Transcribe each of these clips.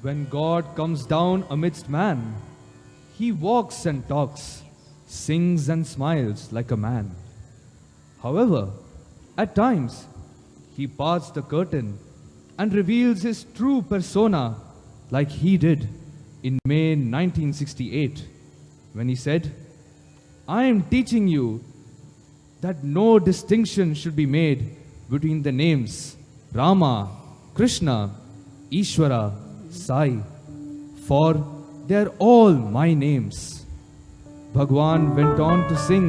When God comes down amidst man, he walks and talks, sings and smiles like a man. However, at times, he parts the curtain and reveals his true persona like he did in May 1968 when he said, "I am teaching you that no distinction should be made between the names Rama, Krishna, Ishvara, Sai, for they are all my names." Bhagawan went on to sing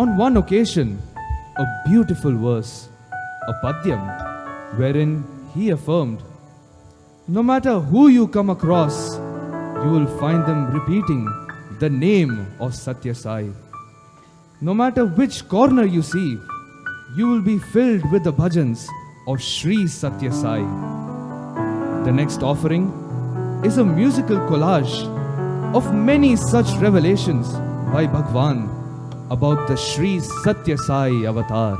on one occasion a beautiful verse, a padyam, wherein he affirmed, "No matter who you come across, you will find them repeating the name of Sathya Sai. No matter which corner you see, you will be filled with the bhajans of Sri Sathya Sai." The next offering is a musical collage of many such revelations by Bhagawan about the Sri Sathya Sai avatar.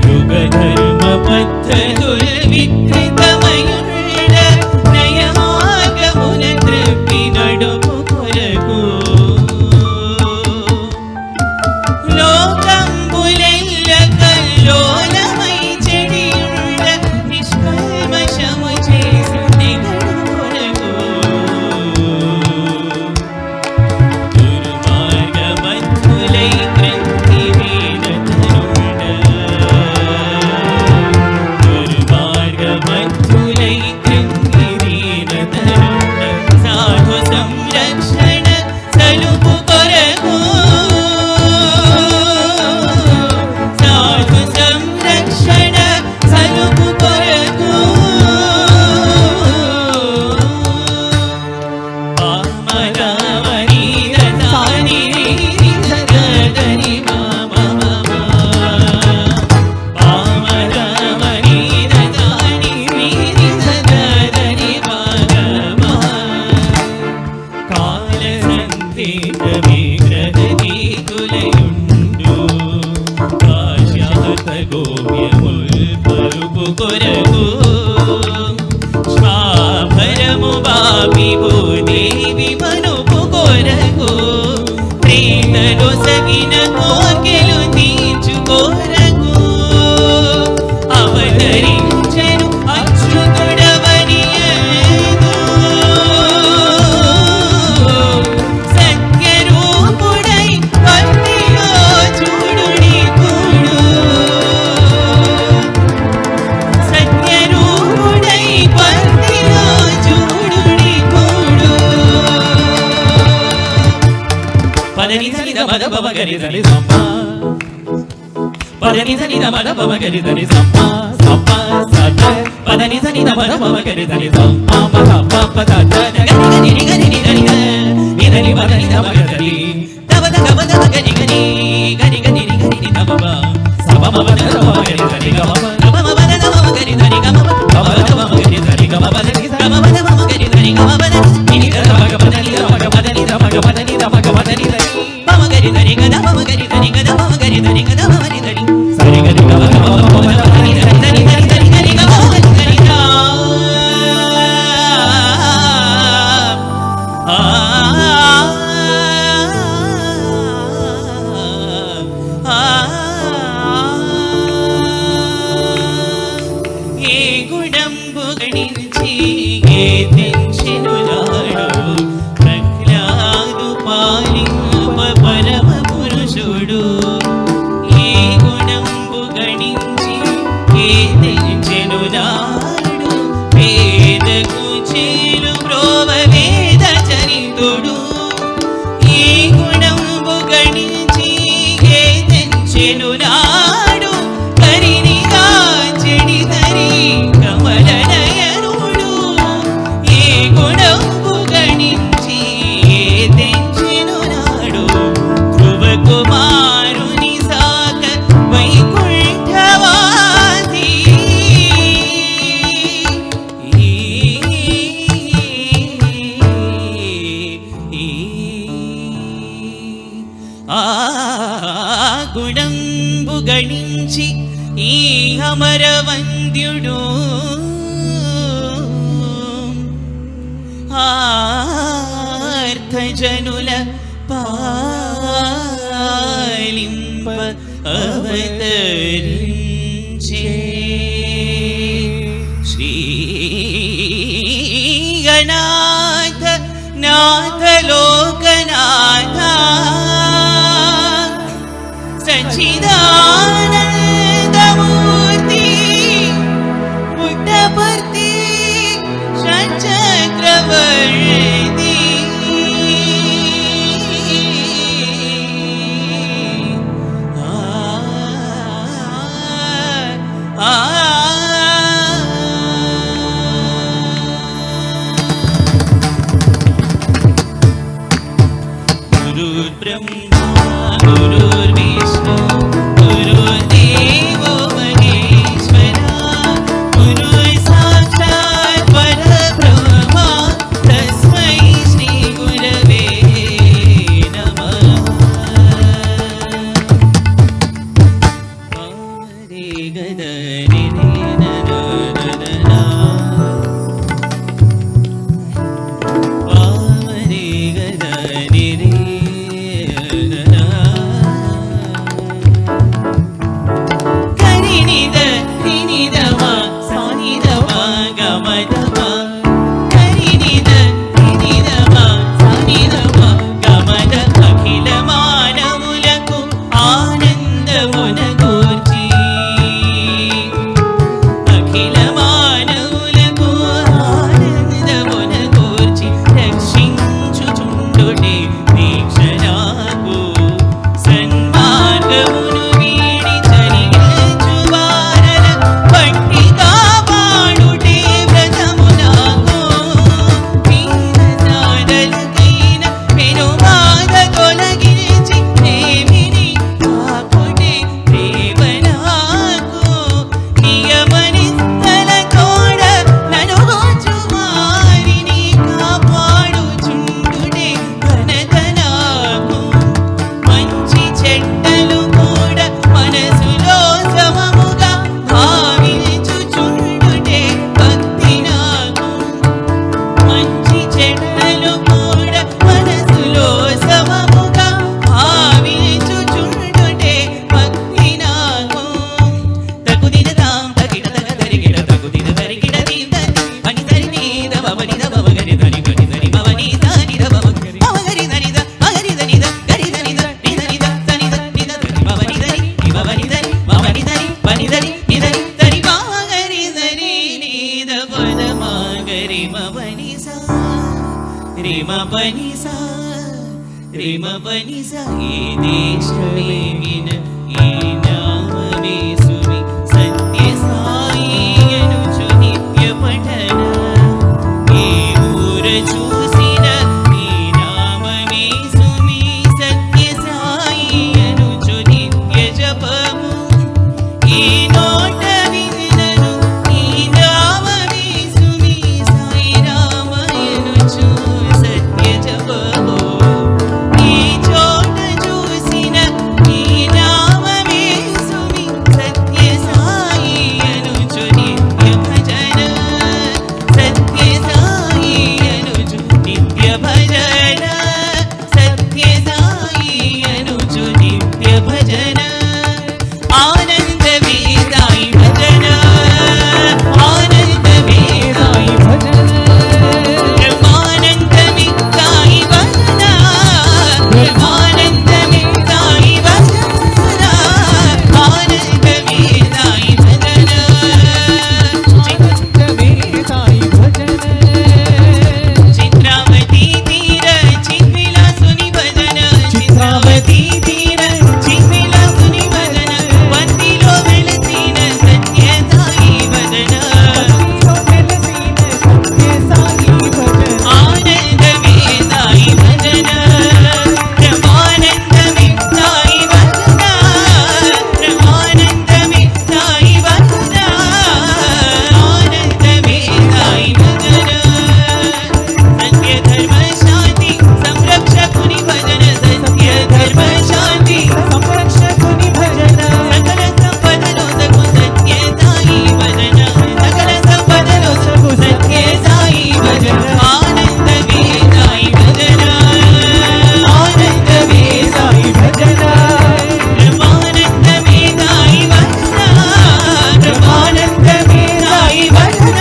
യുഗധർമ്മ പദ്ധതുൽ కొరకు స్వాభరము బాపి భూదేవి మనుపు కొరకు ప్రేమలో సగిన కోర్కెలు తీర్చుకోరకు అవతరించెను అచ్యుతుడవని సత్యరూపుడై భక్తిలో చూడుని కూడు సత్యరూపుడై భక్తిలో చూడుని కూడు పదని సని దమద బమ గరి దని సంపా పదని సని దమద బమ గరి దని సంపా సంపా సద పదని సని దమద బమ గరి దని సంపా పద పప సద గరి గరి గరి గరి గరి గరి పదని దమ గరి దబద దబద గరి గరి గరి గరి గరి దబబ సబ మమ దమ గరి దని గమ గమ మమ దమ గరి దని గమ గమ దమ గరి దని గమ పదని గమ దమ గరి దని గమ పదని నిని దమ గమ దని దమ గమ దని దమ గమ దని దమ గమ దని మమ గరి దని గద మమ గరి దని గద మమ గరి దని గద మమ ని దని సరి గరి గమ గమ మమ దని దని దని దని దని దని గమ దని దని ఆ ఏ గుణంబు గణించి ఏ తెంచెను నాడు ప్రహ్లాదు పాలింప పరమ పురుషుడు ఏ గుణంబు గణించి ఏ తెంచెను నాడు వేద కుచేలు బ్రోవ వేద చరితుడు ఏ గుణంబు గణించి ఏ తెంచెను నాడు కరినిగా చెడిదరి కమల నయనుడు ఏ గుణంబు గణించి ఏ తెంచెను నాడు ధ్రువ కుమారుని సాక వైకుంఠవాసి ఆ గుణంబు గణించి ఈ అమర వంద్యుడు ఆర్తజనుల పాలింప అవతరించే శ్రీ గణాథ నాథ లోకనాథ సచ్చిదానందమూర్తి పుట్టపర్తి షట్చక్రవర్తి रिम पनि सा रिम पनि सा रिम पनि सा ये देश में विन ये नाम में सुमि सत्य साई अनुचु नित्य पठन ये ऊर चूसिन ये नाम में सुमि सत्य साई अनुचु नित्य जपमु ये नोट विननु ये नाम में सुमि साई राम अनुचु सत्य जपमु ये चोट चूसिन ये नाम में सुमि सत्य साई अनुचु नित्य भजन सत्य साई अनुचु नित्य भजन सत्य साई अनुचु नित्य भजन आनंद वेदाई भजन आनंद वेदाई भजन ब्रह्मानंद मिताई भजन ब्रह्मानंद मिताई भजन आनंद वेदाई भजन चित्त वेदाई भजन चित्रावती तीर चित्विला सुनि भजन चित्रावती तीर चित्विला सुनि भजन वंदिलो वेलसीन सत्य साई भजन आनंद वेदाई भजन ब्रह्मानंद मिताई भजन ब्रह्मानंद मिताई भजन आनंद वेदाई भजन सत्य धर्म शांति संरक्षकुनि भजन सत्य धर्म शांति संरक्षकुनि भजन सकल संपदलो सकु सत्य साई भजन सकल संपदलो सकु सत्य साई भजन आनंद वेदाई भजन आनंद वेदाई भजन ब्रह्मानंद वेदाई भजन ब्रह्मानंद वेदाई भजन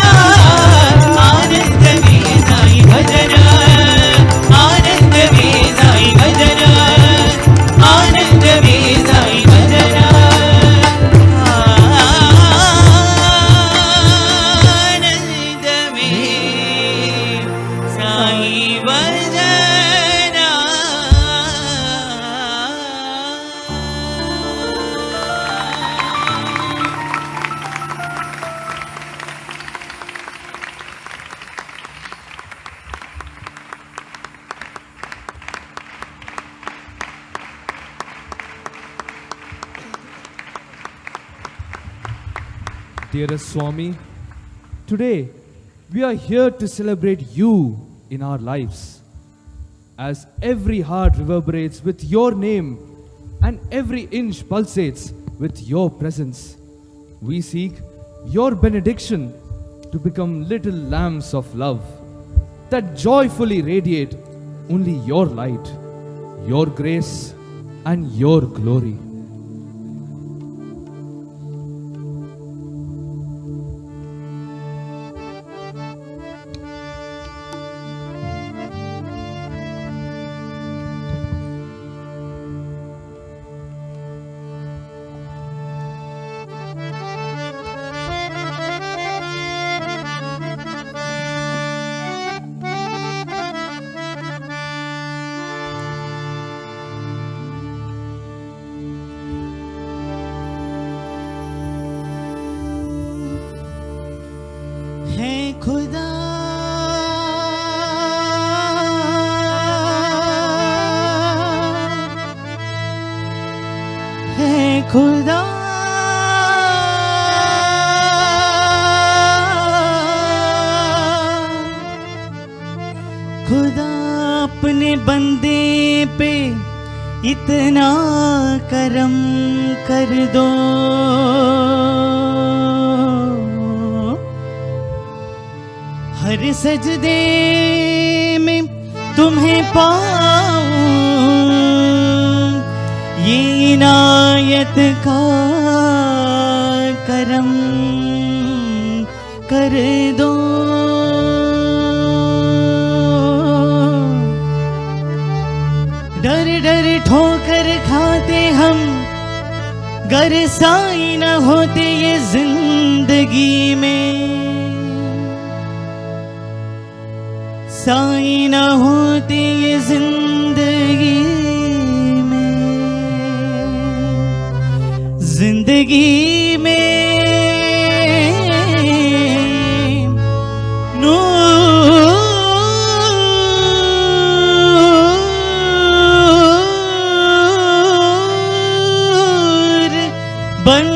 आनंद वेदाई भजन आनंद वेदाई भजन आनंद वेदाई भजन आनंद वेदाई Dearest Swami, today we are here to celebrate you in our lives. As every heart reverberates with your name and every inch pulsates with your presence, we seek your benediction to become little lamps of love that joyfully radiate only your light, your grace, and your glory. है खुदा है खुदा खुदा अपने बंदे पे इतना करम कर दो हर सजदे में तुम्हें पाऊं ये इनायत का करम कर दो डर डर ठोकर खाते हम गर साई न होते ये जिंदगी में साई न होती ये जिंदगी में नूर बन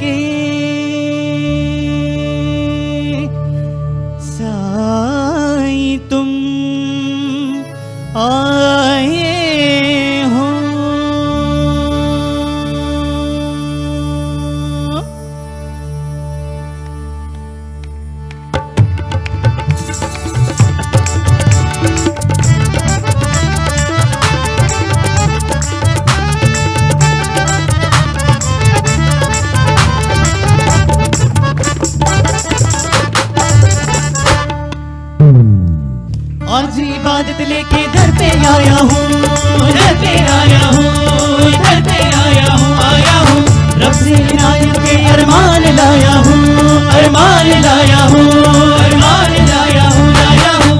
के साई तुम आए हो। आज इबादत लेके दर पे आया हूँ, दर पे आया हूँ, दर पे आया हूँ, आया हूँ। रब से इनायत के अरमान लाया हूँ, अरमान लाया हूँ, अरमान लाया हूँ, लाया हूँ।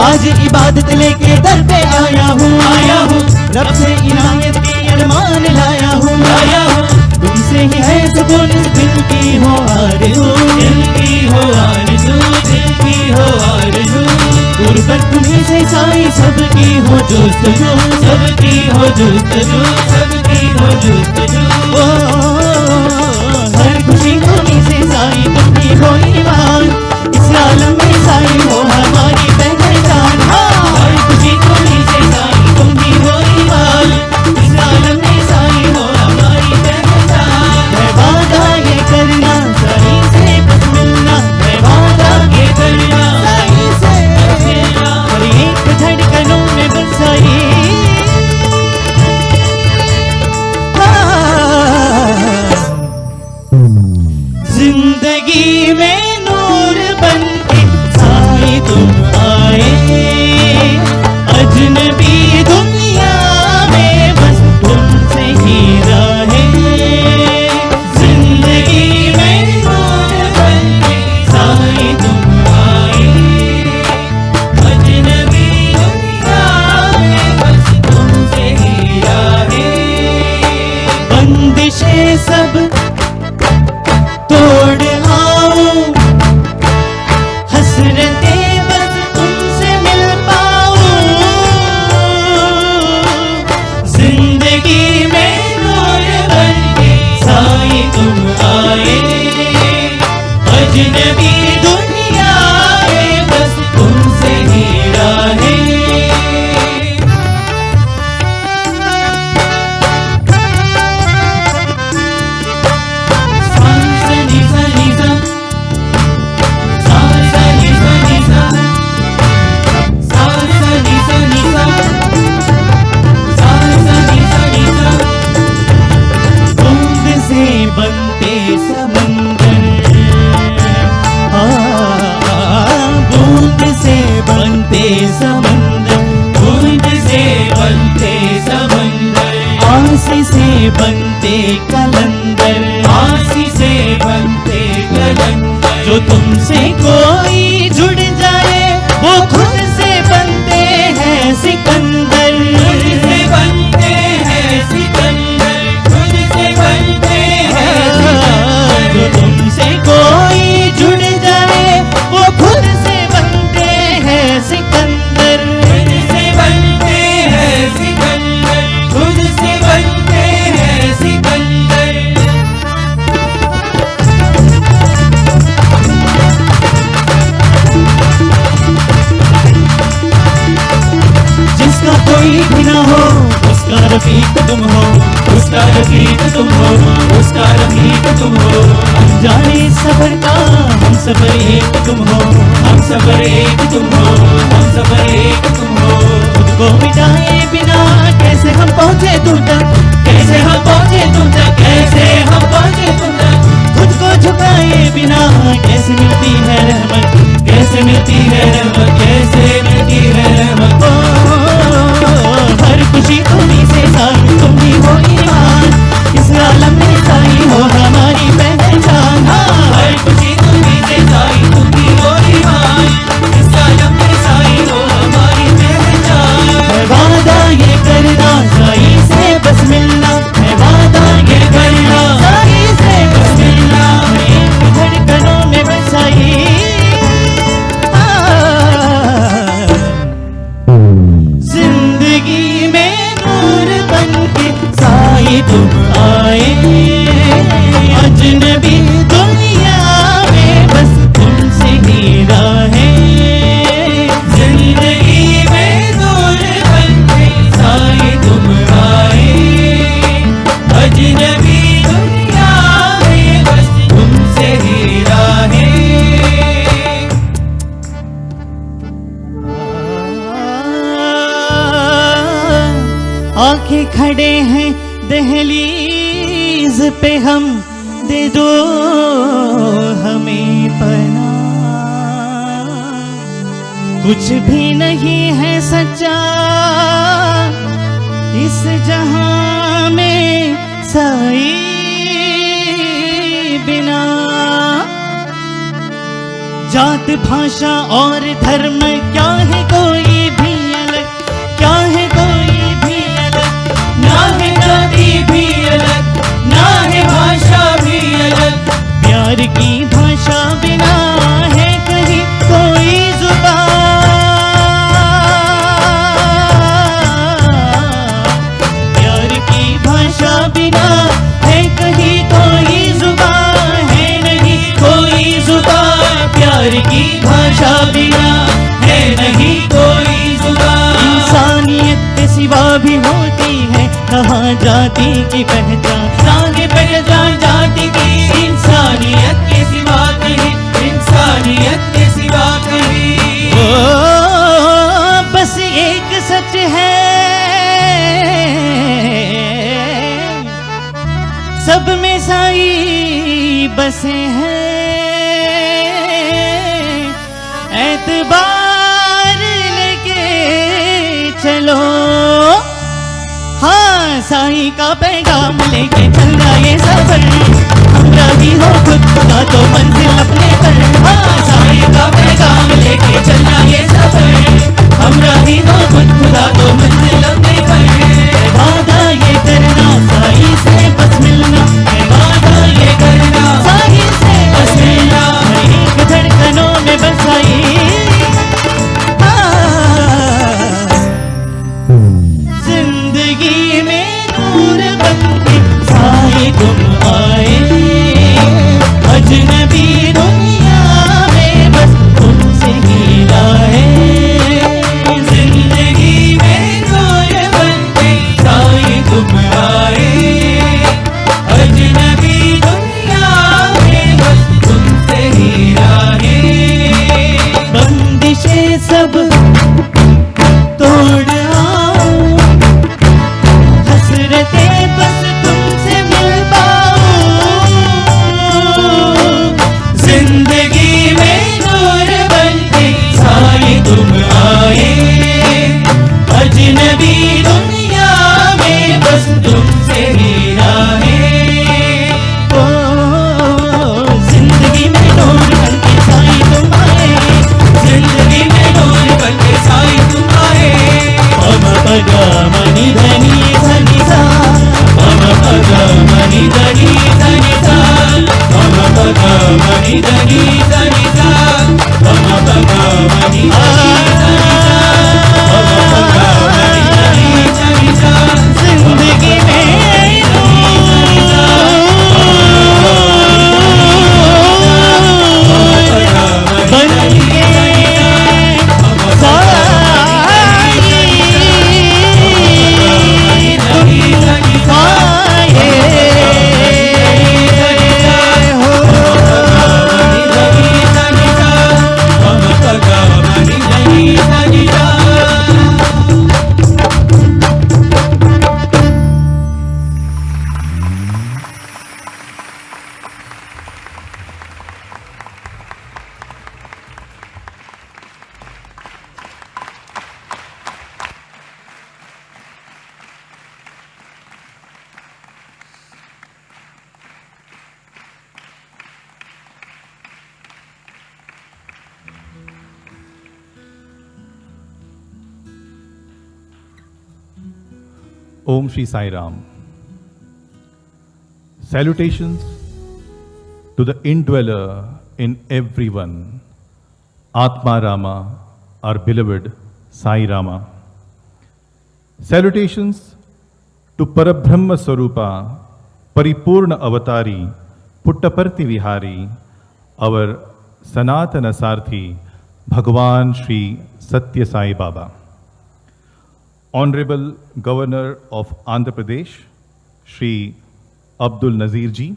आज इबादत लेके दर पे आया हूँ, आया हूँ। रब से इनायत के अरमान लाया हूँ, लाया हूँ। तुमसे ही है सुकून दिल की हो आरज़ू, दिल की हो आरज़ू, दिल की हो आरज़ू। गुरबत तुम्हीं से साई सबकी हो जुस्तजू, सबकी हो जुस्तजू, सबकी हो जुस्तजू। हर खुशी तुम्हीं से साई तुम्हीं हो ईमान, इस आलम में साई हो हमारी पहचान। हर खुशी तुम्हीं से साई तुम्हीं हो ईमान, इस आलम में साई हो हमारी पहचान। है वादा ये करना साई से बस मिलना, है वादा ये करना साई से हर एक धड़कनों में बसाई। जिंदगी में नूर बन के साई तुम आए, अजनबी दुनिया में बस तुमसे ही राहें। जिंदगी में नूर बन के साई तुम आए, अजनबी दुनिया में बस तुमसे ही राहें। बंदिशें सब तोड़ आऊं, हसरतें बस तुमसे मिल पाऊं। जिंदगी में नूर बन के साई तुम आए, अजनबी दुनिया में बस तुमसे ही राहें। बूंद से बनते समंदर, बूंद से बनते समंदर, बूंद से बनते समंदर। आंसी से बनते कलंदर, आंसी से बनते कलंदर। जो तुमसे कोई जुड़ जाए वो खुद से बनते हैं सिकंदर, खुद से बनते हैं सिकंदर, खुद से बनते हैं सिकंदर। जो तुमसे कोई जुड़ जाए वो खुद से बनते हैं सिकंदर, खुद से बनते हैं सिकंदर, खुद से बनते हैं सिकंदर। जिसका कोई भी ना हो उसका रफीक तुम हो, उसका रफीक तुम हो, उसका रफीक तुम हो। अनजाने सफर का हम सफर एक तुम हो, हम सफर एक तुम हो, हम सफर एक तुम हो। खुद को मिटाए बिना कैसे हम पहुँचे तुम तक, कैसे हम पहुँचे तुम तक, कैसे हम पहुँचे तुम तक। खुद को झुकाए बिना कैसे मिलती है रहमत, कैसे मिलती है रहमत, कैसे मिलती है रहमत। हर खुशी तुम्हीं से साई तुम्हीं हो ईमान, इस आलम में साई हो हमारी पहचान। हर खुशी तुम्हीं से साई तुम्हीं हो ईमान, इस आलम में खड़े हैं दहलीज पे हम, दे दो हमें पना। कुछ भी नहीं है सच्चा इस जहां में साई बिना। जात भाषा और धर्म क्या है कोई भी अलग, क्या है कोई भी अलग, ना है जाति भी अलग, ना है भाषा भी अलग। प्यार की भाषा बिना है कहीं कोई जुबान, प्यार की भाषा बिना है कहीं कोई जुबान, है नहीं कोई जुबान। प्यार की भाषा बिना है नहीं कोई जुबान। इंसानियत के सिवा भी होती है कहाँ जाति की पहचान, आगे पहचान जाति की। इंसानियत के सिवा कहीं, इंसानियत के सिवा कहीं। ओ बस एक सच है सब में साई बसे हैं। एतबार लेके चलो, हाँ साई का पैगाम लेके चलना ये सफर। हमरा भी हो खुद का तो मंजिल अपने पर, हाँ साई का पैगाम लेके चलना ये सफर। हमरा भी हो खुद का तो मंजिल अपने पर। वादा ये करना साई से बस मिलना, वादा ये करना साई से बस मिलना। एक धड़कनों में बसाई जिंदगी में नूर बनके साई तुम आए। अजनबी दुनिया में बस तुमसे ही लाए। जिंदगी में नूर बनके साई तुम आए। अजनबी दुनिया में बस तुमसे ही लाए। बंदिशें सब तोड़ आओ, हसरतें बस तुमसे मिल पाऊं। जिंदगी में नूर बनके साई तुम आए। अजनबी दुनिया में बस तुमसे ही राहें। ओ जिंदगी में नूर बनके साई तुम आए। जिंदगी में नूर बनके साई तुम आए। मम पगा मणि धनी धनी सा, मम पगा मणि धनी धनी सा, मम पगा मणि धनी धनी सा, मम पगा मणि धनी धनी सा, मम पगा मणि धनी धनी सा। जिंदगी में Om Shri Sai Ram. Salutations to the indweller in everyone, Atma Rama, our beloved Sai Rama. Salutations to Parabrahma Swarupa, Paripurna Avatari, Puttaparthi Vihari, our Sanatana Sarthi, Bhagawan Shri Sathya Sai Baba. Honorable Governor of Andhra Pradesh, Shri Abdul Nazir Ji.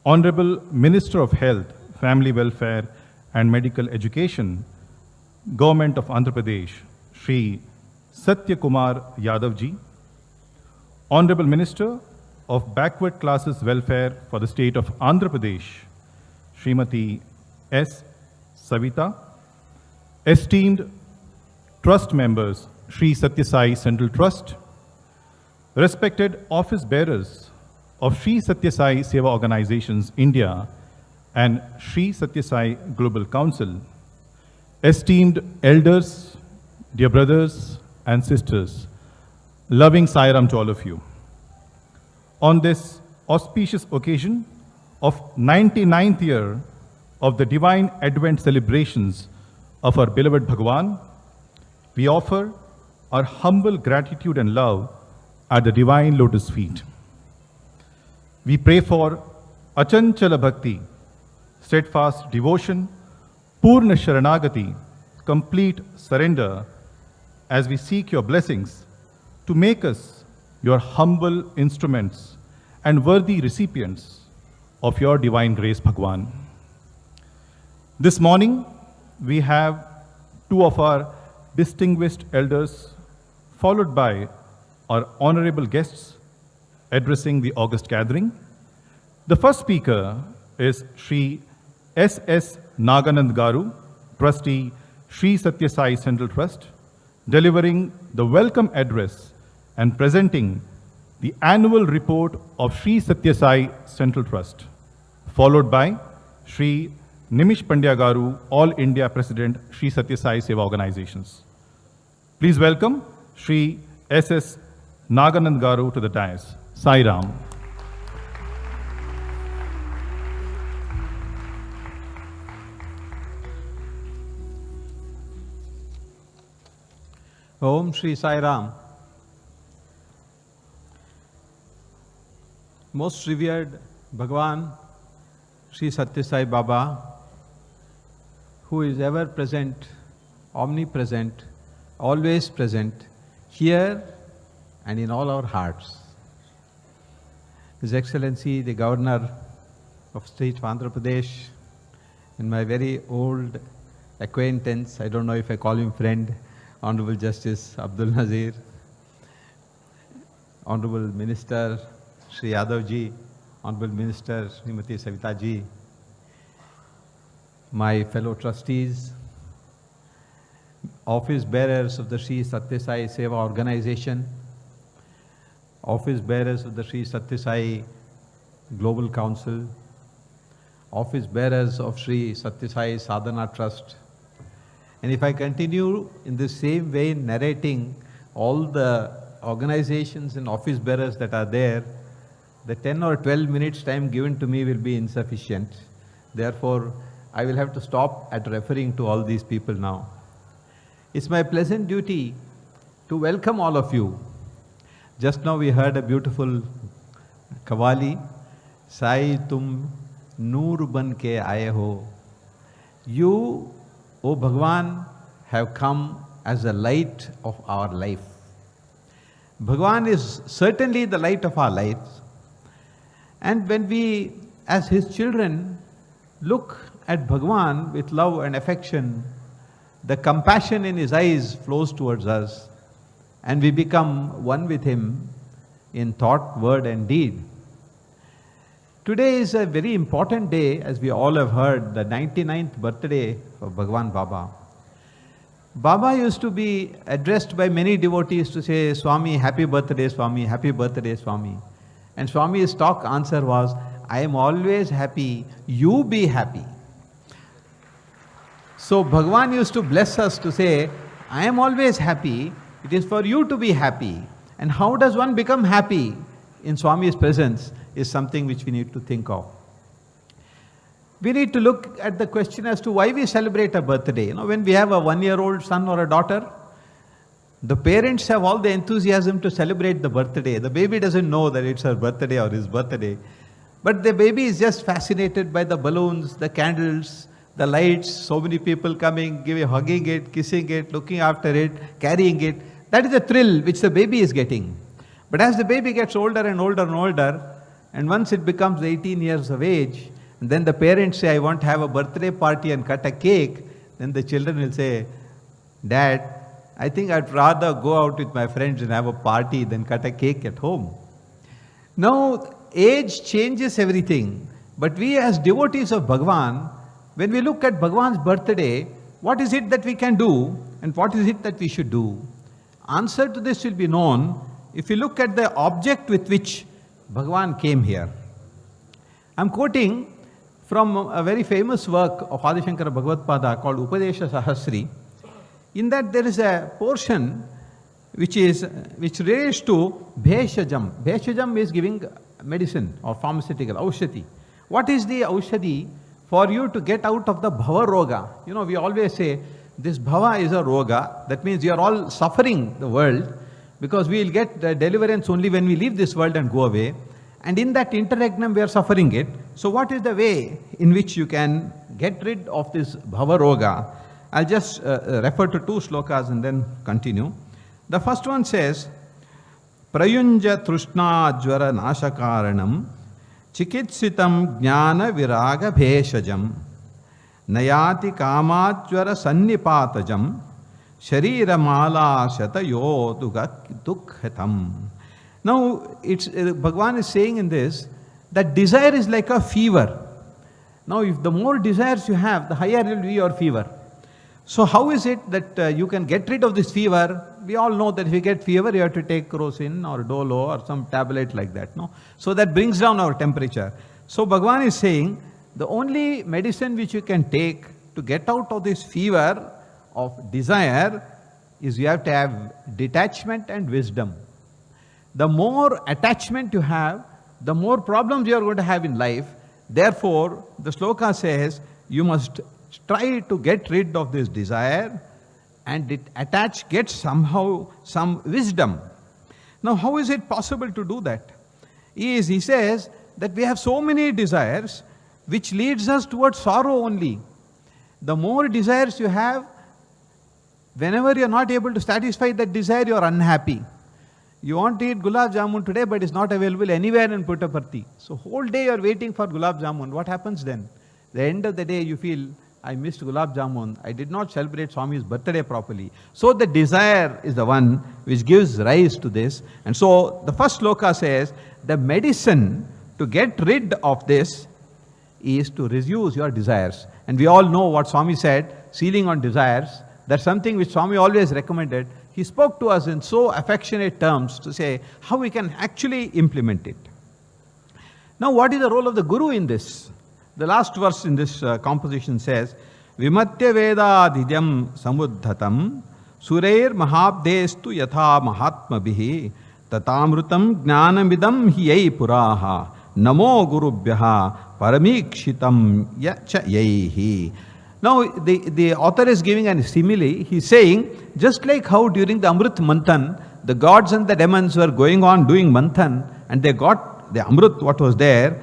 Honorable Minister of Health, Family Welfare and Medical Education, Government of Andhra Pradesh, Shri Satya Kumar Yadav Ji. Honorable Minister of Backward Classes Welfare for the State of Andhra Pradesh, Srimati S. Savita, esteemed trust members, Sri Sathya Sai Central Trust, respected office bearers of Sri Sathya Sai Seva Organizations India and Sri Sathya Sai Global Council, esteemed elders, dear brothers and sisters, loving Sai Ram to all of you. On this auspicious occasion of 99th year of the Divine Advent celebrations of our beloved Bhagawan, we offer our humble gratitude and love at the divine lotus feet. We pray for Achanchala Bhakti, steadfast devotion, Purna Sharanagati, complete surrender, as we seek your blessings to make us your humble instruments and worthy recipients of your divine grace, Bhagawan. This morning, we have two of our distinguished elders, followed by our honorable guests addressing the august gathering. The first speaker is Sri S.S. Naganand Garu, Trustee, Sri Sathya Sai Central Trust, delivering the welcome address and presenting the annual report of Sri Sathya Sai Central Trust, followed by Sri Nimish Pandya Garu, All India President, Sri Sathya Sai Seva Organizations. Please welcome Sri S.S. Naganand Garu to the dais. Sai Ram. Om Shri Sai Ram. Most revered Bhagawan, Sri Sathya Sai Baba, who is ever present, omnipresent, always present, here and in all our hearts. His Excellency, the Governor of State of Andhra Pradesh, and my very old acquaintance, I don't know if I call him friend, Honorable Justice Abdul Nazir, Honorable Minister Sri Yadav ji, Honorable Minister Srimati Savita ji, my fellow trustees, office bearers of the Sri Sathya Sai Seva Organization, office bearers of the Sri Sathya Sai Global Council, office bearers of Sri Sathya Sai Sadhana Trust. And if I continue in the same way narrating all the organizations and office bearers that are there, the 10 or 12 minutes time given to me will be insufficient. Therefore, I will have to stop at referring to all these people now. It's my pleasant duty to welcome all of you. Just now we heard a beautiful Kavali, Sai tum noor ban ke aaye ho. You, O Bhagawan, have come as the light of our life. Bhagawan is certainly the light of our lives. And when we, as his children, look at Bhagawan with love and affection, the compassion in his eyes flows towards us, and we become one with him in thought, word and deed. Today is a very important day, as we all have heard, the 99th birthday of Bhagawan Baba. Baba used to be addressed by many devotees to say, Swami, happy birthday, Swami, happy birthday, Swami. And Swami's stock answer was, I am always happy, you be happy. So Bhagavan used to bless us to say, I am always happy, it is for you to be happy. And how does one become happy in Swami's presence is something which we need to think of. We need to look at the question as to why we celebrate a birthday. When we have a 1-year-old son or a daughter, the parents have all the enthusiasm to celebrate the birthday. The baby doesn't know that it's her birthday or his birthday. But the baby is just fascinated by the balloons, the candles, the lights, so many people coming, hugging it, kissing it, looking after it, carrying it. That is the thrill which the baby is getting. But as the baby gets older and older and older, and once it becomes 18 years of age, and then the parents say, I want to have a birthday party and cut a cake, then the children will say, Dad, I think I'd rather go out with my friends and have a party than cut a cake at home. Now, age changes everything. But we as devotees of Bhagawan, when we look at Bhagawan's birthday, what is it that we can do and what is it that we should do? Answer to this will be known if you look at the object with which Bhagavan came here. I'm quoting from a very famous work of Adi Shankara Bhagavad-pada called Upadesha Sahasri. In that there is a portion which relates to Bheshajam. Bheshajam is giving medicine or pharmaceutical, Aushati. What is the Aushati for you to get out of the Bhava Roga? You know, we always say this Bhava is a Roga. That means you are all suffering the world because we will get deliverance only when we leave this world and go away. And in that interregnum we are suffering it. So what is the way in which you can get rid of this Bhava Roga? I'll just refer to 2 slokas and then continue. The first one says, Prayunja Trushna Jvara Nashakaranam Chikitsitam Jnana Viraga Bheshajam Nayati Kamajvara Sannipatajam Sharira Mala Shatayo Dukhatam. Now, Bhagavan is saying in this that desire is like a fever. Now, if the more desires you have, the higher will be your fever. So how is it that you can get rid of this fever? We all know that if you get fever, you have to take Crocin or Dolo or some tablet like that. No? So that brings down our temperature. So Bhagavan is saying the only medicine which you can take to get out of this fever of desire is you have to have detachment and wisdom. The more attachment you have, the more problems you are going to have in life. Therefore, the sloka says you must try to get rid of this desire and get somehow some wisdom. Now, how is it possible to do that? He says that we have so many desires which leads us towards sorrow only. The more desires you have, whenever you are not able to satisfy that desire, you are unhappy. You want to eat gulab jamun today, but it's not available anywhere in Puttaparthi. So whole day you are waiting for gulab jamun. What happens then? The end of the day you feel, I missed gulab jamun. I did not celebrate Swami's birthday properly. So the desire is the one which gives rise to this. And so the first sloka says, the medicine to get rid of this is to reduce your desires. And we all know what Swami said, sealing on desires. That's something which Swami always recommended. He spoke to us in so affectionate terms to say how we can actually implement it. Now, what is the role of the Guru in this? The last verse in this composition says, Vimatya Veda Didyam Samuddhatam Sureir Mahabdestu Yatha Mahatma Bihi Tatamrutam Jnanamidam Hiyai Puraha Namo Gurubhyaha Paramikshitam Yacha Yaihi. Now, the author is giving a simile. He's saying, just like how during the Amrit Manthan, the gods and the demons were going on doing Manthan, and they got the Amrit, what was there,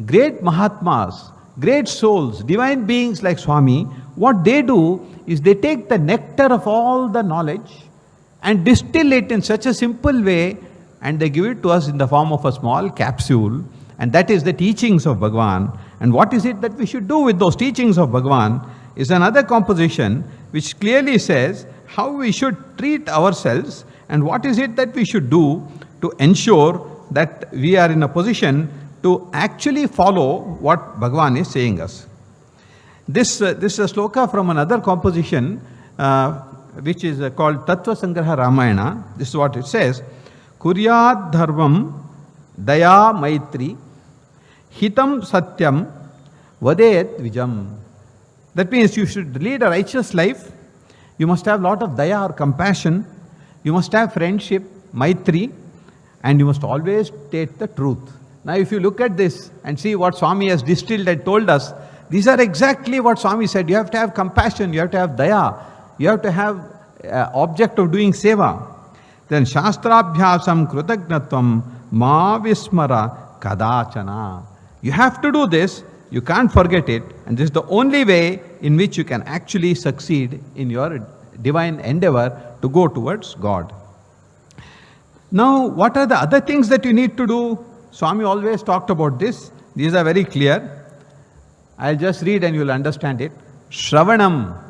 great Mahatmas, great souls, divine beings like Swami, what they do is they take the nectar of all the knowledge and distill it in such a simple way, and they give it to us in the form of a small capsule, and that is the teachings of Bhagavan. And what is it that we should do with those teachings of Bhagavan is another composition which clearly says how we should treat ourselves and what is it that we should do to ensure that we are in a position to actually follow what Bhagavan is saying us. This is a sloka from another composition which is called Tattva Sangraha Ramayana. This is what it says. Kuryat dharvam daya maitri hitam satyam vadet vijam. That means you should lead a righteous life. You must have a lot of daya or compassion. You must have friendship, maitri, and you must always state the truth. Now, if you look at this and see what Swami has distilled and told us, these are exactly what Swami said. You have to have compassion, you have to have daya, you have to have object of doing seva. Then Shastrabhyasam Krutagnatvam Ma Vismara Kadachana. You have to do this, you can't forget it, and this is the only way in which you can actually succeed in your divine endeavor to go towards God. Now, what are the other things that you need to do? Swami always talked about this. These are very clear. I'll just read and you'll understand it. Shravanam,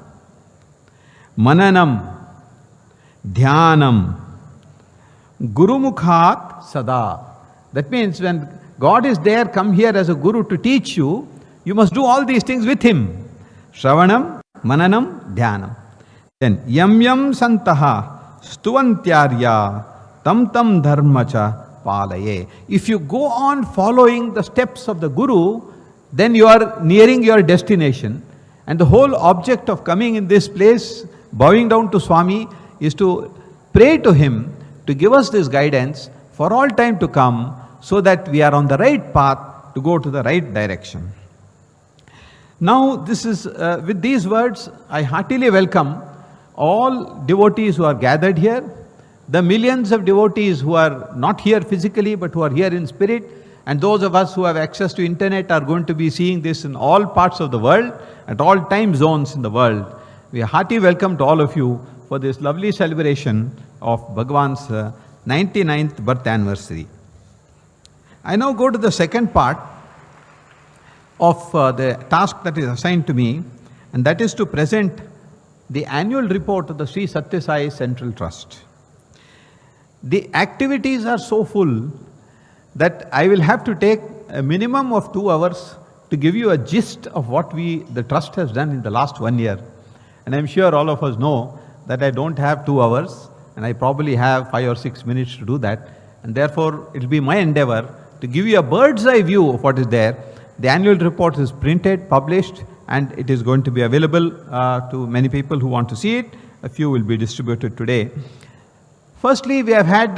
Mananam, Dhyanam. Gurumukhat sada. That means when God is there, come here as a guru to teach you, you must do all these things with him. Shravanam, mananam, dhyanam. Then yam yam santaha stuvantyarya tam tam dharmacha palaye. If you go on following the steps of the guru, then you are nearing your destination. And the whole object of coming in this place, bowing down to Swami, is to pray to him to give us this guidance for all time to come, so that we are on the right path to go to the right direction. Now, this is with these words, I heartily welcome all devotees who are gathered here, the millions of devotees who are not here physically but who are here in spirit, and those of us who have access to internet are going to be seeing this in all parts of the world, at all time zones in the world. We are hearty welcome to all of you for this lovely celebration of Bhagawan's 99th birth anniversary. I now go to the second part of the task that is assigned to me, and that is to present the annual report of the Sri Sathya Sai Central Trust. The activities are so full that I will have to take a minimum of 2 hours to give you a gist of what the trust has done in the last 1 year. And I'm sure all of us know that I don't have 2 hours, and I probably have 5 or 6 minutes to do that. And therefore, it will be my endeavor to give you a bird's eye view of what is there. The annual report is printed, published, and it is going to be available to many people who want to see it. A few will be distributed today. Firstly, we have had,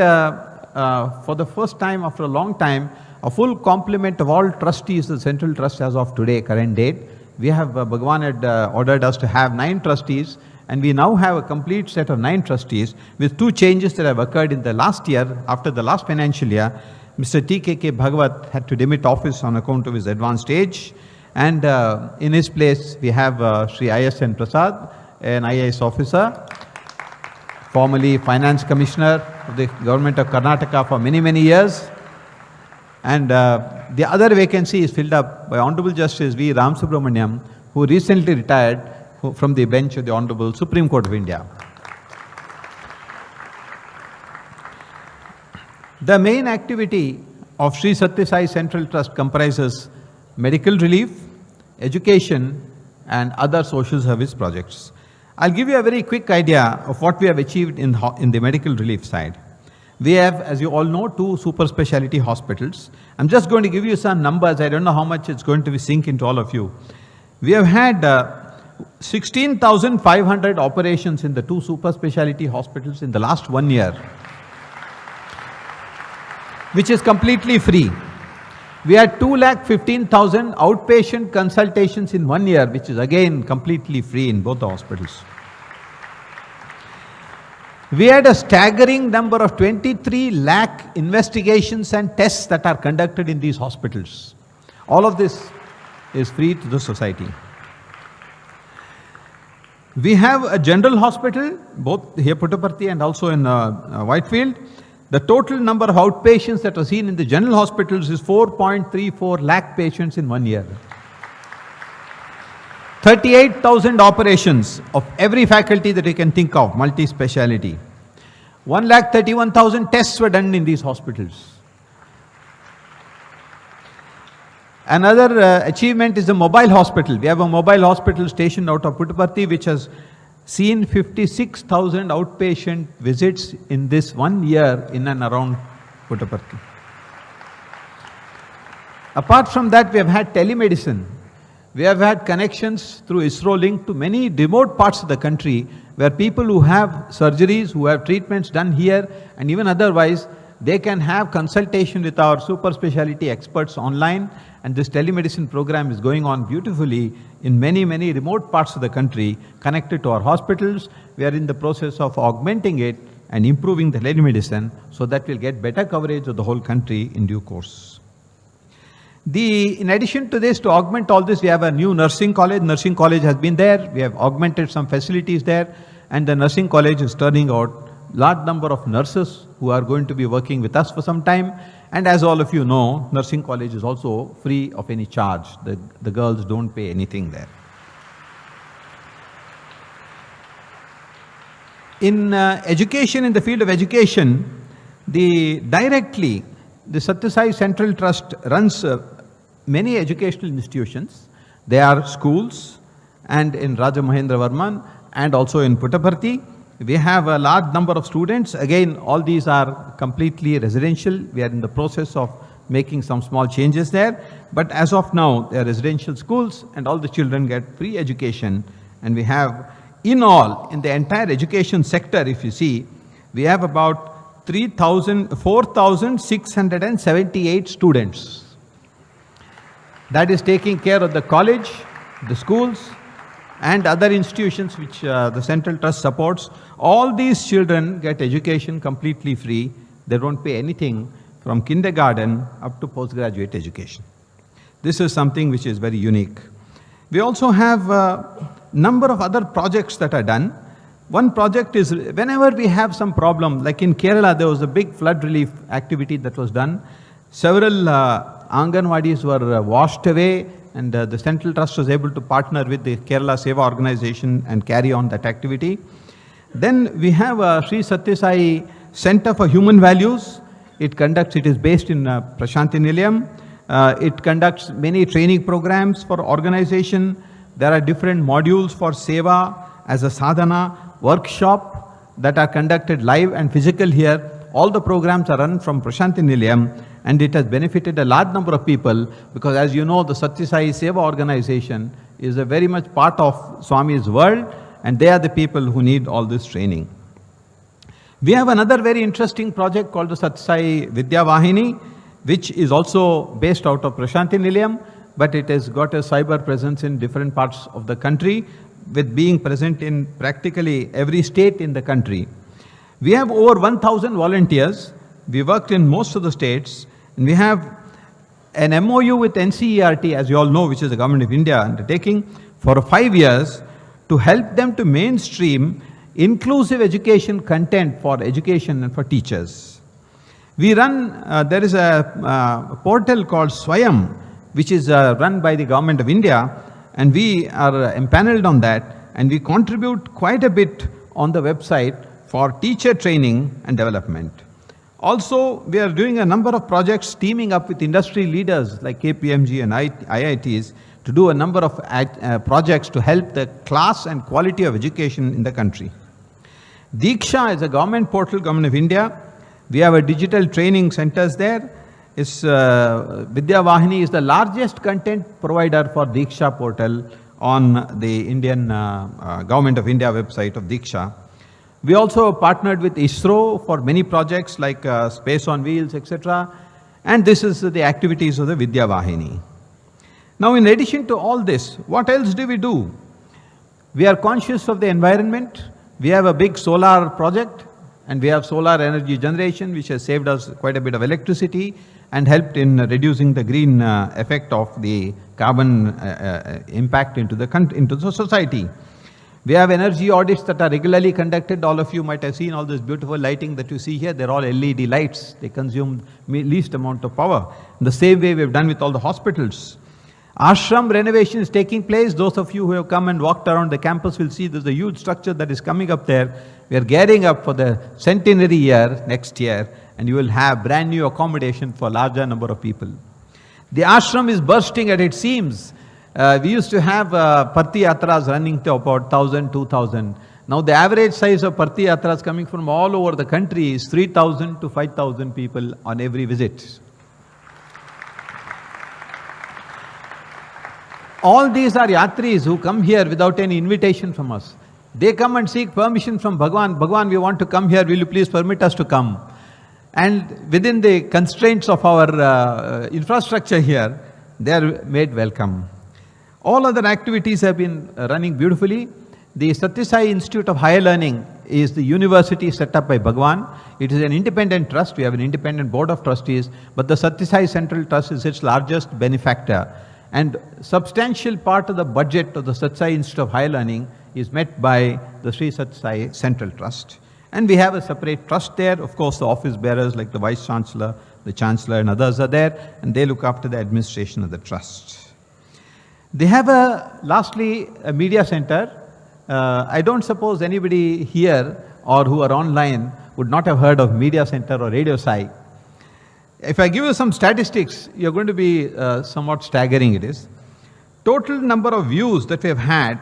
for the first time after a long time, a full complement of all trustees of the Central Trust as of today, current date. We have, Bhagawan had ordered us to have 9 trustees, and we now have a complete set of 9 trustees, with 2 changes that have occurred in the last year. After the last financial year, Mr. T.K.K. Bhagavat had to demit office on account of his advanced age, and in his place we have Sri I.S.N. Prasad, an IAS officer, formerly Finance Commissioner of the Government of Karnataka for many, many years. And the other vacancy is filled up by Honorable Justice V. Ram Subramaniam, who recently retired from the bench of the Honorable Supreme Court of India. The main activity of Sri Sathya Sai Central Trust comprises medical relief, education, and other social service projects. I'll give you a very quick idea of what we have achieved in the medical relief side. We have, as you all know, 2 super specialty hospitals. I'm just going to give you some numbers. I don't know how much it's going to sink into all of you. We have had 16,500 operations in the 2 super specialty hospitals in the last 1 year, which is completely free. We had 2,15,000 outpatient consultations in 1 year, which is again completely free in both the hospitals. We had a staggering number of 23 lakh investigations and tests that are conducted in these hospitals. All of this is free to the society. We have a general hospital, both here Puttaparthi and also in Whitefield. The total number of outpatients that are seen in the general hospitals is 4.34 lakh patients in 1 year. 38,000 operations of every faculty that you can think of, multi-speciality. 1,31,000 tests were done in these hospitals. Another achievement is the mobile hospital. We have a mobile hospital stationed out of Puttaparthi, which has seen 56,000 outpatient visits in this 1 year in and around Puttaparthi. Apart from that, we have had telemedicine. We have had connections through ISRO link to many remote parts of the country, where people who have surgeries, who have treatments done here, and even otherwise, they can have consultation with our super specialty experts online. And this telemedicine program is going on beautifully in many, many remote parts of the country connected to our hospitals. We are in the process of augmenting it and improving the telemedicine so that we'll get better coverage of the whole country in due course. In addition to this, to augment all this, we have a new nursing college. Nursing college has been there. We have augmented some facilities there, and the nursing college is turning out large number of nurses who are going to be working with us for some time. And as all of you know, nursing college is also free of any charge. The girls don't pay anything there. In education, in the field of education, directly, the Sathya Sai Central Trust runs many educational institutions. They are schools, and in Raja Mahendra Varman, and also in Puttaparthi. We have a large number of students. Again, all these are completely residential. We are in the process of making some small changes there. But as of now, they are residential schools, and all the children get free education. And we have, in all, in the entire education sector, if you see, we have about 4,678 students. That is taking care of the college, the schools, and other institutions which the Central Trust supports. All these children get education completely free. They don't pay anything from kindergarten up to postgraduate education. This is something which is very unique. We also have a number of other projects that are done. One project is, whenever we have some problem, like in Kerala, there was a big flood relief activity that was done. Several Anganwadis were washed away, and the Central Trust was able to partner with the Kerala Seva organization and carry on that activity. Then we have Sri Sathya Sai Center for Human Values. It is based in Prasanthi, Nilayam. It conducts many training programs for organization. There are different modules for Seva as a sadhana, workshop that are conducted live and physical here. All the programs are run from Prasanthi, Nilayam, and it has benefited a large number of people, because as you know, the Sathya Sai Seva organization is a very much part of Swami's world, and they are the people who need all this training. We have another very interesting project called the Sathya Sai Vidya Vahini, which is also based out of Prasanthi, Nilayam, but it has got a cyber presence in different parts of the country, with being present in practically every state in the country. We have over 1,000 volunteers. We worked in most of the states, and we have an MOU with NCERT, as you all know, which is the Government of India undertaking, for 5 years to help them to mainstream inclusive education content for education and for teachers. We run, there is a portal called Swayam, which is run by the Government of India, and we are empaneled on that, and we contribute quite a bit on the website for teacher training and development. Also, we are doing a number of projects teaming up with industry leaders like KPMG and IITs to do a number of projects to help the class and quality of education in the country. Diksha is a government portal, Government of India. We have a digital training centers there. Vidya Vahini is the largest content provider for Diksha portal on the Indian Government of India website of Diksha. We also partnered with ISRO for many projects like Space on Wheels, etc. And this is the activities of the Vidya Vahini. Now, in addition to all this, what else do? We are conscious of the environment. We have a big solar project, and we have solar energy generation, which has saved us quite a bit of electricity and helped in reducing the green effect of the carbon impact into the society. We have energy audits that are regularly conducted. All of you might have seen all this beautiful lighting that you see here. They're all LED lights. They consume least amount of power. In the same way we've done with all the hospitals. Ashram renovation is taking place. Those of you who have come and walked around the campus will see there's a huge structure that is coming up there. We are gearing up for the centenary year next year, and you will have brand new accommodation for a larger number of people. The ashram is bursting at its seams. We used to have Parthi Yatras running to about 1,000, 2,000. Now the average size of Parthi Yatras coming from all over the country is 3,000 to 5,000 people on every visit. All these are yatris who come here without any invitation from us. They come and seek permission from Bhagawan. Bhagawan, we want to come here. Will you please permit us to come? And within the constraints of our infrastructure here, they are made welcome. All other activities have been running beautifully. The Sathya Sai Institute of Higher Learning is the university set up by Bhagawan. It is an independent trust. We have an independent board of trustees, but the Sathya Sai Central Trust is its largest benefactor. And substantial part of the budget of the Sathya Sai Institute of Higher Learning is met by the Sri Sathya Sai Central Trust. And we have a separate trust there. Of course, the office bearers like the Vice Chancellor, the Chancellor and others are there, and they look after the administration of the trust. They have lastly, a media center. I don't suppose anybody here or who are online would not have heard of Media Center or Radio Sai. If I give you some statistics, you're going to be somewhat staggering it is. Total number of views that we have had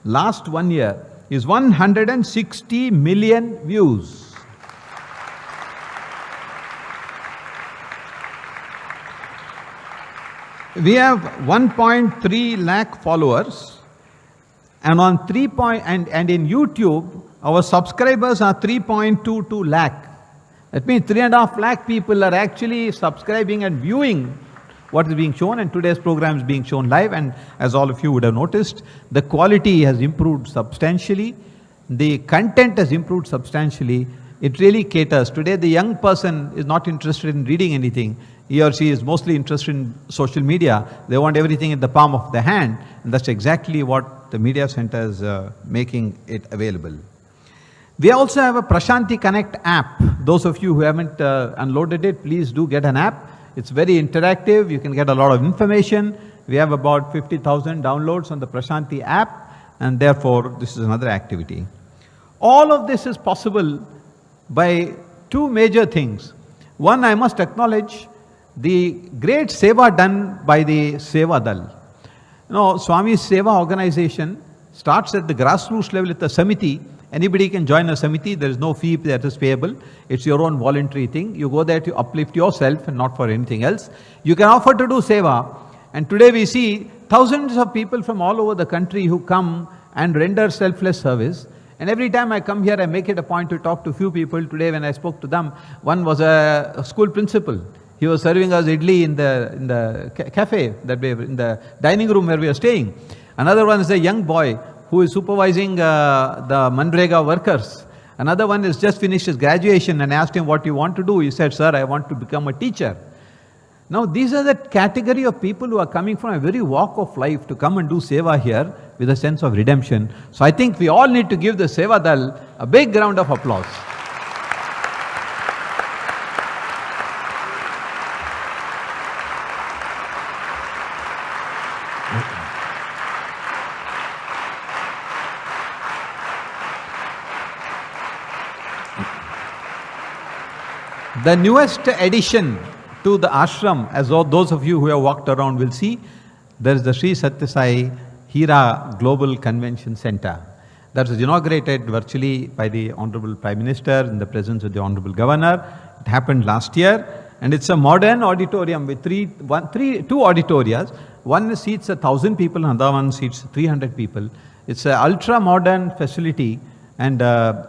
last 1 year is 160 million views. We have 1.3 lakh followers, and on and in YouTube, our subscribers are 3.22 lakh. That means 3.5 lakh people are actually subscribing and viewing what is being shown, and today's program is being shown live, and as all of you would have noticed, the quality has improved substantially, the content has improved substantially. It really caters. Today the young person is not interested in reading anything. He or she is mostly interested in social media. They want everything in the palm of their hand, and that's exactly what the Media Center is making it available. We also have a Prasanthi Connect app. Those of you who haven't unloaded it, please do get an app. It's very interactive. You can get a lot of information. We have about 50,000 downloads on the Prasanthi app, and therefore this is another activity. All of this is possible by two major things. One, I must acknowledge the great seva done by the Seva Dal. You know, Swami's Seva organization starts at the grassroots level at the Samiti. Anybody can join a Samiti. There is no fee that is payable. It's your own voluntary thing. You go there to uplift yourself and not for anything else. You can offer to do seva. And today we see thousands of people from all over the country who come and render selfless service. And every time I come here, I make it a point to talk to a few people. Today when I spoke to them, one was a school principal. He was serving us idli in the cafe, that way, in the dining room where we are staying. Another one is a young boy who is supervising the Manrega workers. Another one has just finished his graduation, and I asked him what you want to do. He said, sir, I want to become a teacher. Now these are the category of people who are coming from a very walk of life to come and do seva here with a sense of redemption. So I think we all need to give the Seva Dal a big round of applause. The newest addition to the ashram, as those of you who have walked around will see, there is the Sri Sathya Sai Hira Global Convention Center. That was inaugurated virtually by the Honorable Prime Minister in the presence of the Honorable Governor. It happened last year, and it's a modern auditorium with two auditorias. One seats 1,000 people, another one seats 300 people. It's an ultra-modern facility, and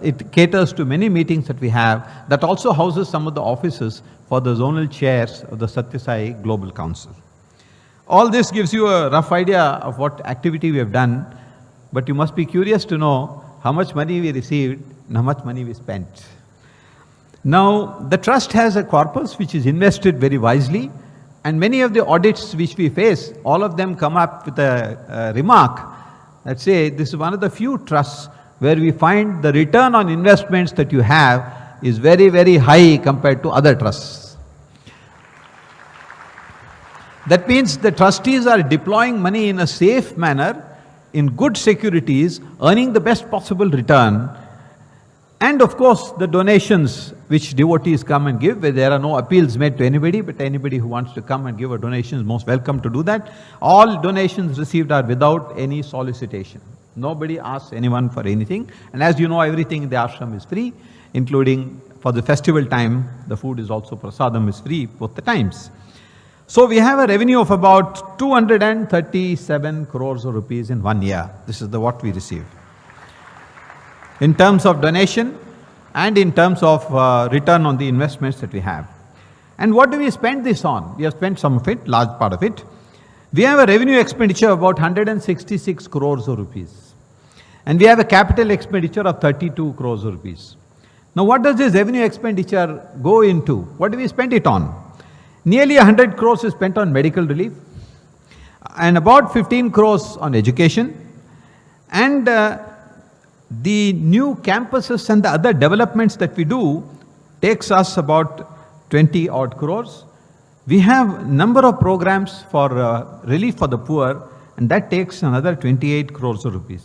it caters to many meetings that we have. That also houses some of the offices for the zonal chairs of the Sathya Sai Global Council. All this gives you a rough idea of what activity we have done, but you must be curious to know how much money we received and how much money we spent. Now, the trust has a corpus which is invested very wisely, and many of the audits which we face, all of them come up with a remark that say this is one of the few trusts where we find the return on investments that you have is very, very high compared to other trusts. That means the trustees are deploying money in a safe manner, in good securities, earning the best possible return. And of course, the donations which devotees come and give, where there are no appeals made to anybody, but anybody who wants to come and give a donation is most welcome to do that. All donations received are without any solicitation. Nobody asks anyone for anything. And as you know, everything in the ashram is free, including for the festival time, the food is also prasadam is free both the times. So we have a revenue of about 237 crores of rupees in 1 year. This is what we receive. In terms of donation and in terms of return on the investments that we have. And what do we spend this on? We have spent some of it, large part of it. We have a revenue expenditure of about 166 crores of rupees. And we have a capital expenditure of 32 crores of rupees. Now what does this revenue expenditure go into? What do we spend it on? Nearly 100 crores is spent on medical relief, and about 15 crores on education, and the new campuses and the other developments that we do takes us about 20 odd crores. We have number of programs for relief for the poor, and that takes another 28 crores of rupees.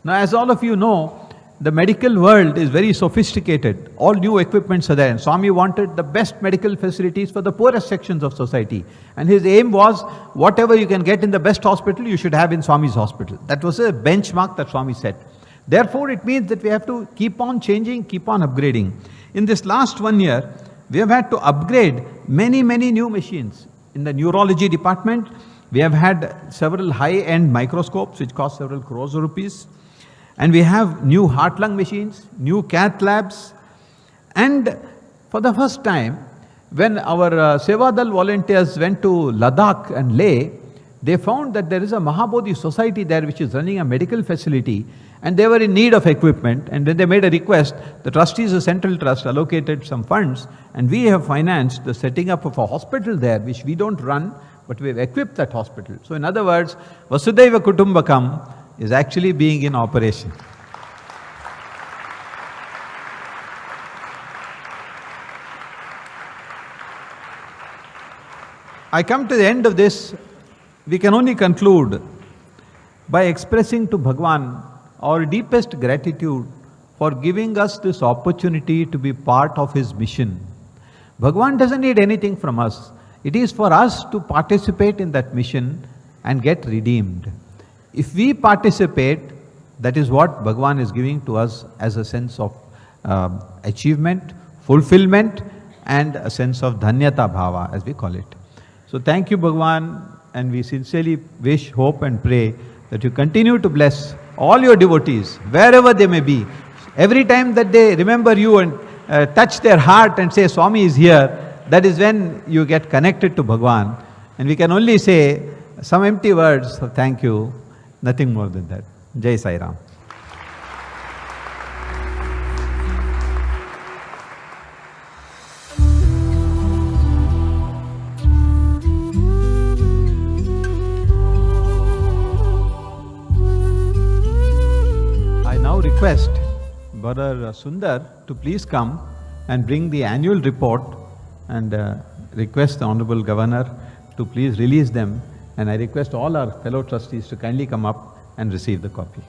Now, as all of you know, the medical world is very sophisticated. All new equipments are there. And Swami wanted the best medical facilities for the poorest sections of society. And his aim was, whatever you can get in the best hospital, you should have in Swami's hospital. That was a benchmark that Swami set. Therefore, it means that we have to keep on changing, keep on upgrading. In this last 1 year, we have had to upgrade many new machines. In the neurology department, we have had several high-end microscopes which cost several crores of rupees. And we have new heart-lung machines, new cath labs. And for the first time, when our Sevadal volunteers went to Ladakh and Leh, they found that there is a Mahabodhi society there which is running a medical facility, and they were in need of equipment. And when they made a request, the trustees of Central Trust allocated some funds, and we have financed the setting up of a hospital there, which we don't run, but we have equipped that hospital. So in other words, Vasudhaiva Kutumbakam is actually being in operation. I come to the end of this. We can only conclude by expressing to Bhagawan our deepest gratitude for giving us this opportunity to be part of his mission. Bhagawan doesn't need anything from us. It is for us to participate in that mission and get redeemed. If we participate, that is what Bhagavan is giving to us as a sense of achievement, fulfillment, and a sense of dhanyata bhava, as we call it. So thank you, Bhagavan, and we sincerely wish, hope and pray that you continue to bless all your devotees, wherever they may be. Every time that they remember you and touch their heart and say, Swami is here, that is when you get connected to Bhagavan. And we can only say some empty words of thank you, nothing more than that. Jai Sai Ram. I now request Brother Sundar to please come and bring the annual report, and request the Honorable Governor to please release them, and I request all our fellow trustees to kindly come up and receive the copy.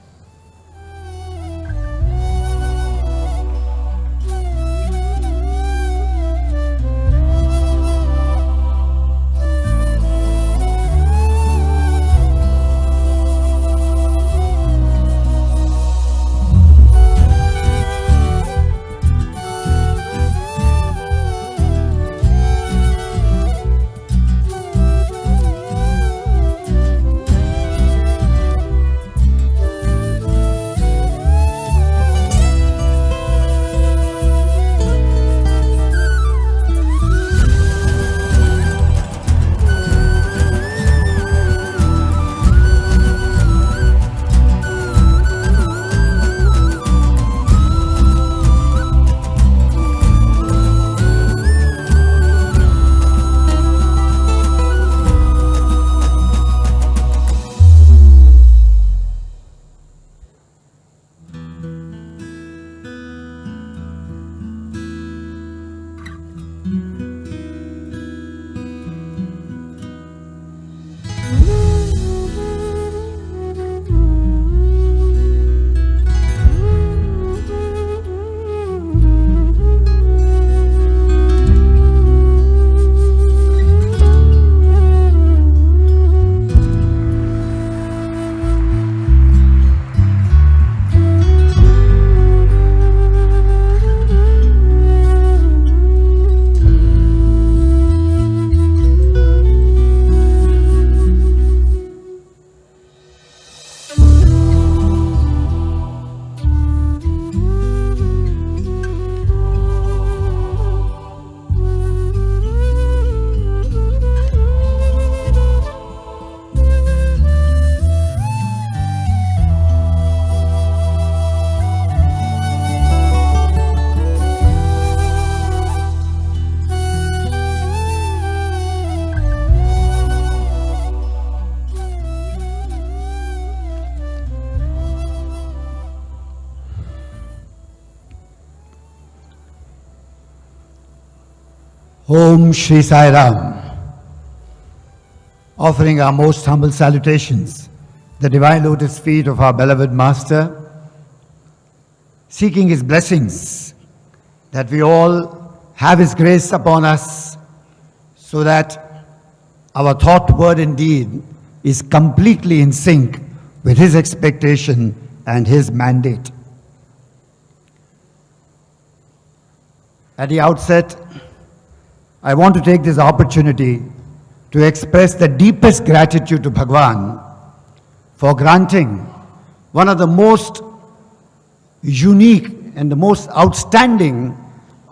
Om Shri Sai Ram. Offering our most humble salutations, the divine lotus feet of our beloved Master, seeking His blessings, that we all have His grace upon us, so that our thought, word, and deed is completely in sync with His expectation and His mandate. At the outset, I want to take this opportunity to express the deepest gratitude to Bhagawan for granting one of the most unique and the most outstanding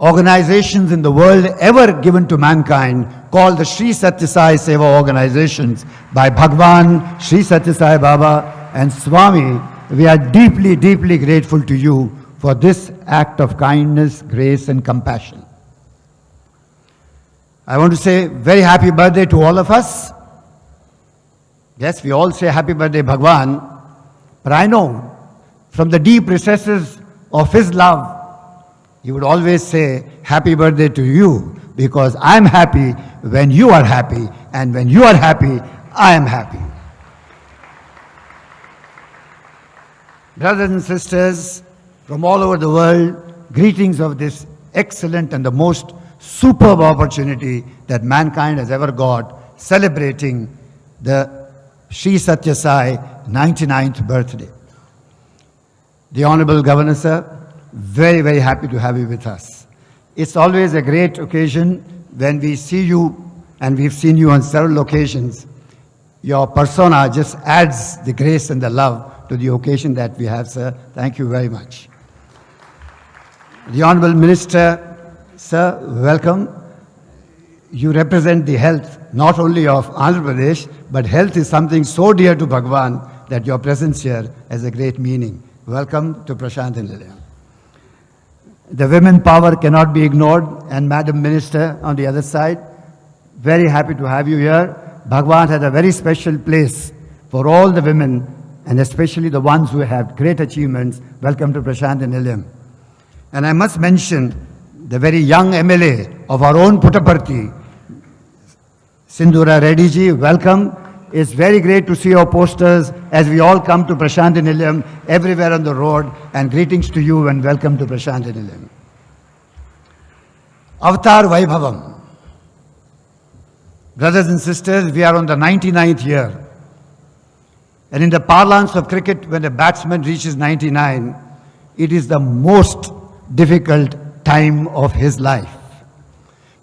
organizations in the world ever given to mankind, called the Sri Sathya Sai Seva Organizations by Bhagawan, Sri Sathya Sai Baba and Swami. We are deeply, deeply grateful to you for this act of kindness, grace and compassion. I want to say very happy birthday to all of us. Yes, we all say happy birthday Bhagawan, but I know from the deep recesses of His love, He would always say happy birthday to you, because I'm happy when you are happy, and when you are happy, I am happy. Brothers and sisters from all over the world, greetings of this excellent and the most superb opportunity that mankind has ever got, celebrating the Sri Sathya Sai 99th birthday. The Honorable Governor, sir, very, very happy to have you with us. It's always a great occasion when we see you, and we've seen you on several occasions. Your persona just adds the grace and the love to the occasion that we have, sir. Thank you very much. The Honorable Minister, sir, welcome. You represent the health not only of Andhra Pradesh, but health is something so dear to Bhagawan that your presence here has a great meaning. Welcome to Prasanthi and Nilayam. The women power cannot be ignored, and Madam Minister on the other side, very happy to have you here. Bhagawan has a very special place for all the women, and especially the ones who have great achievements. Welcome to Prasanthi and Nilayam. And I must mention the very young MLA of our own Puttaparthi, Sindhura Reddy ji, welcome. It's very great to see your posters as we all come to Prasanthi Nilayam everywhere on the road, and greetings to you and welcome to Prasanthi Nilayam. Avatar Vaibhavam. Brothers and sisters, we are on the 99th year. And in the parlance of cricket, when a batsman reaches 99, it is the most difficult time of his life.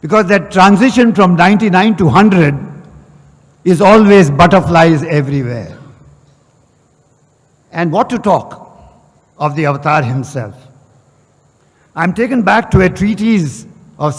Because that transition from 99 to 100 is always butterflies everywhere. And what to talk of the Avatar himself? I'm taken back to a treatise